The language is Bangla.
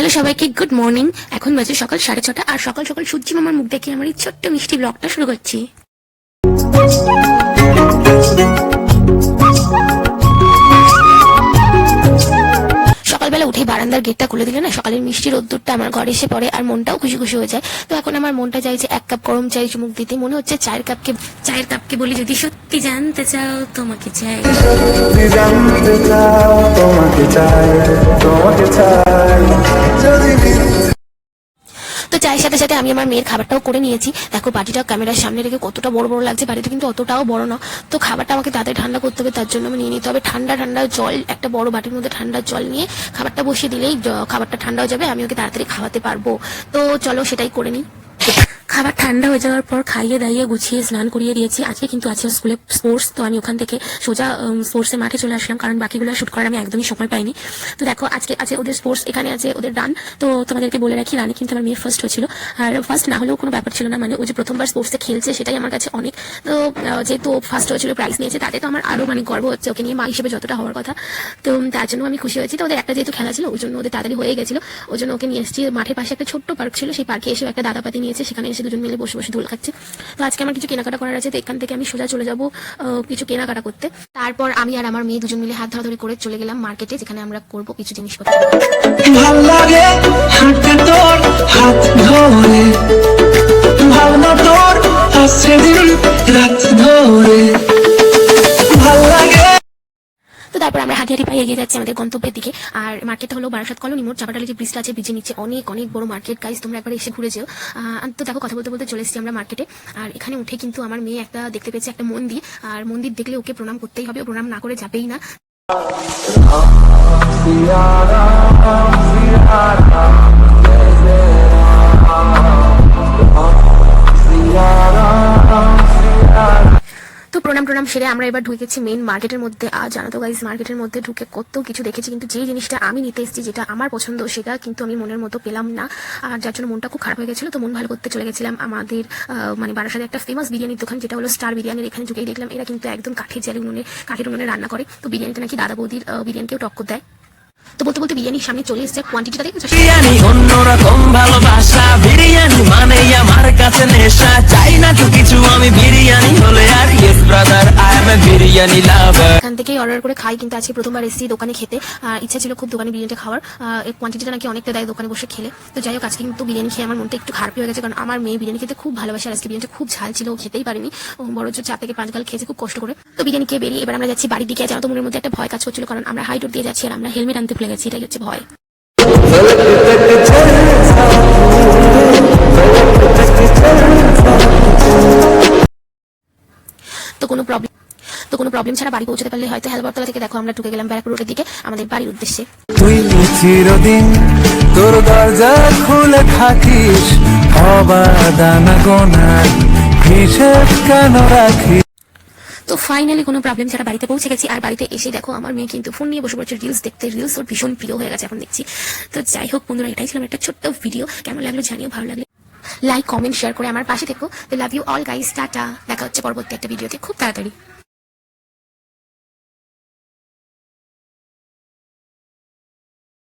হ্যালো সবাইকে, গুড মর্নিং। এখন বাজে সকাল 6:30 আর সকাল সকাল সূর্যি মামার মুখ দেখে আমার এই ছোট্ট মিষ্টি ব্লগটা শুরু করছি। সকালবেলা উঠে বারান্দার গেটটা খুলে দিলে না, সকালের মিষ্টি রোদ্দুরটা আমার ঘরে এসে পড়ে আর মনটাও খুশি খুশি হয়ে যায়। তো এখন আমার মনটা চাইছে 1 কাপ গরম চাই চুমুক দিতে। মনে হচ্ছে চায়ের কাপকে বলি, যদি সত্যি জানতে চাও তোমাকে চাই। তো চায়ের সাথে সাথে আমি আমার মেয়ের খাবারটাও করে নিয়েছি। দেখো বাটিটা ক্যামেরার সামনে রেখে কতটা বড় বড় লাগছে, বাড়িতে কিন্তু অতটাও বড় না। তো খাবারটা আমাকে তাড়াতাড়ি ঠান্ডা করতে হবে, তার জন্য আমি নিয়ে নিতে হবে ঠান্ডা জল। একটা বড় বাটির মধ্যে ঠান্ডা জল নিয়ে খাবারটা বসিয়ে দিলেই খাবারটা ঠান্ডা হয়ে যাবে, আমি ওকে তাড়াতাড়ি খাওয়াতে পারবো। তো চলো সেটাই করে নিই। খাবার ঠান্ডা হয়ে যাওয়ার পর খাইয়ে দাইয়ে গুছিয়ে স্নান করিয়ে দিয়েছি। আজকে কিন্তু আছে স্কুলে স্পোর্টস, তো আমি ওখান থেকে সোজা স্পোর্টসের মাঠে চলে আসলাম, কারণ বাকিগুলো শুট করার আমি একদমই সময় পাইনি। তো দেখো আজকে আছে ওদের স্পোর্টস, এখানে আছে ওদের রান। তো তোমাদেরকে বলে রাখি, রানে কিন্তু আমার মেয়ে ফার্স্ট হয়েছিল। আর ফার্স্ট না হলেও কোনো ব্যাপার ছিল না, মানে ও যে প্রথমবার স্পোর্টসে খেলছে সেটাই আমার কাছে অনেক। তো যেহেতু ফার্স্ট হয়েছিল, প্রাইজ নিয়েছে, তাতে তো আমার আরো মানে গর্ব হচ্ছে, ওকে নিয়ে মা হিসেবে যতটা হওয়ার কথা। তো তার জন্য আমি খুশি হয়েছি। তো ওদের একটা যেহেতু খেলা ছিল, ওই জন্য ওদের তাড়াতাড়ি হয়ে গেছিল, ওই জন্য ওকে নিয়ে এসেছি। মাঠের পাশে একটা ছোট্ট পার্ক ছিল, সেই পার্কে এসে একটা দাদাপাতি নিয়েছে, সেখানে এসে দুজন মিলে বসে বসে দোল খাচ্ছে। তো আজকে আমার কিছু কেনাকাটা করার আছে, তো এখান থেকে আমি সোজা চলে যাবো কিছু কেনাকাটা করতে। তারপর আমি আর আমার মেয়ে দুজন মিলে হাত ধরাধরি করে চলে গেলাম মার্কেটে, যেখানে আমরা করবো কিছু জিনিসপত্র। ভালো লাগে হাঁটতে তোর হাত ধরে, ভাবনা তোর আসছে দিন রাত ধরে, ভালো লাগে। তো তারপর আমরা হাঁটি হাঁটি পাই এগিয়ে যাচ্ছি আমাদের গন্তব্যের দিকে। আর মার্কেটটা হলো বারাসাত কলোনি মোড়। চাপাটালি যে ব্রিজটা আছে, ব্রিজের নিচে অনেক অনেক বড় মার্কেট। গাইস তোমরা একবার এসে ঘুরে যেও। তো দেখো কথা বলতে বলতে চলে এসেছি আমরা মার্কেটে। আর এখানে উঠে কিন্তু আমার মেয়ে একটা দেখতে পেয়েছে একটা মন্দির, আর মন্দির দেখলে ওকে প্রণাম করতেই হবে, প্রণাম না করে যাবেই না। তো প্রণাম সেরে আমরা এবার ঢুকেছি মেইন মার্কেটের মধ্যে। আর জানো তো গাইস, মার্কেটের মধ্যে ঢুকে কত কিছু দেখেছি, কিন্তু যে জিনিসটা আমি নিতে এসেছি, যেটা আমার পছন্দ, সেটা কিন্তু আমি মনের মতো পেলাম না। আর যার জন্য মনটা খুব খারাপ হয়ে গেছিলো। তো মন ভালো করতে চলে গেছিলাম আমাদের মানে বারাসাতে একটা ফেমাস বিরিয়ানির দোকান, যেটা হলো স্টার বিরিয়ানির। এখানে ঢুকেই দেখলাম এরা কিন্তু একদম কাঠের উনুনে রান্না করে। তো বিরিয়ানিটা নাকি দাদা বৌদির বিরিয়ানিকেও টক্কর দেয়। তো বলতে বলতে বিরিয়ানির সামনে চলে এসেছে, কোয়ান্টিটিটা দেখেছো? বিরিয়ানি অন্যরকম ভালোবাসা, বিরিয়ানি মানে আমার কাছে নেশা, চাই না তো কিছু আমি বিরিয়ানি হলে আর। Yes brother, I M A biryani লাভার। এখান থেকেই অর্ডার করে খাই, কিন্তু আজকে প্রথমবার এসেছি দোকানে খেতে। আর ইচ্ছা ছিল খুব দোকানে বিরিয়ানিটা খাওয়ার, এর কোয়ান্টিটিটা নাকি অনেকটা দেয় দোকানে বসে খেলে। তো যাই হোক, আজকে কিন্তু বিরিয়ানি খেয়ে আমার মনটা একটু খারাপ হয়ে গেছে, কারণ আমার মেয়ে বিরিয়ানি খেতে খুব ভালোবাসে। আর আজকে বিরিয়ানিটা খুব ঝাল ছিল, ও খেতেই পারেনি, বড় 4 থেকে 5 গাল খেয়েছে খুব কষ্ট করে। তো বিরিয়ানি খেয়ে বেরিয়ে এবার আমরা যাচ্ছি বাড়ির দিকে। জানো তো মনের মধ্যে একটা ভয় কাজ করছিল, কারণ আমরা হাই রোড দিয়ে যাচ্ছি আর আমরা হেলমেট আনতে ভুলে গেছি, এটাই হচ্ছে ভয়। তো কোনো প্রবলেম ছাড়া বাড়ি পৌঁছতে পারলে হয়তো। হেলবরতলা থেকে দেখো আমরা ঢুকে গেলাম ব্যারাকপুর রোডের দিকে, আমাদের বাড়ির উদ্দেশ্যে। তুই চিরদিন তোর দরজা খুলে থাকিস, অবাদানা গোনা হিসেব কেন রাখিস। তো ফাইনালি কোনো প্রবলেম ছাড়া বাড়িতে পৌঁছে গেছি। আর বাড়িতে এসে দেখো আমার মেয়ে কিন্তু ফোন নিয়ে বসে পড়ছে রিলস দেখতে। রিলস ওর ভীষণ প্রিয় হয়ে গেছে এখন দেখছি। তো যাই হোক বন্ধুরা, এটাই ছিল একটা ছোট্ট ভিডিও। কেমন লাগলো জানিও, ভালো লাগলে লাইক কমেন্ট শেয়ার করে আমার পাশে থেকো। তো love you all guys, tata. দেখা হচ্ছে পরবর্তী একটা ভিডিওতে খুব তাড়াতাড়ি।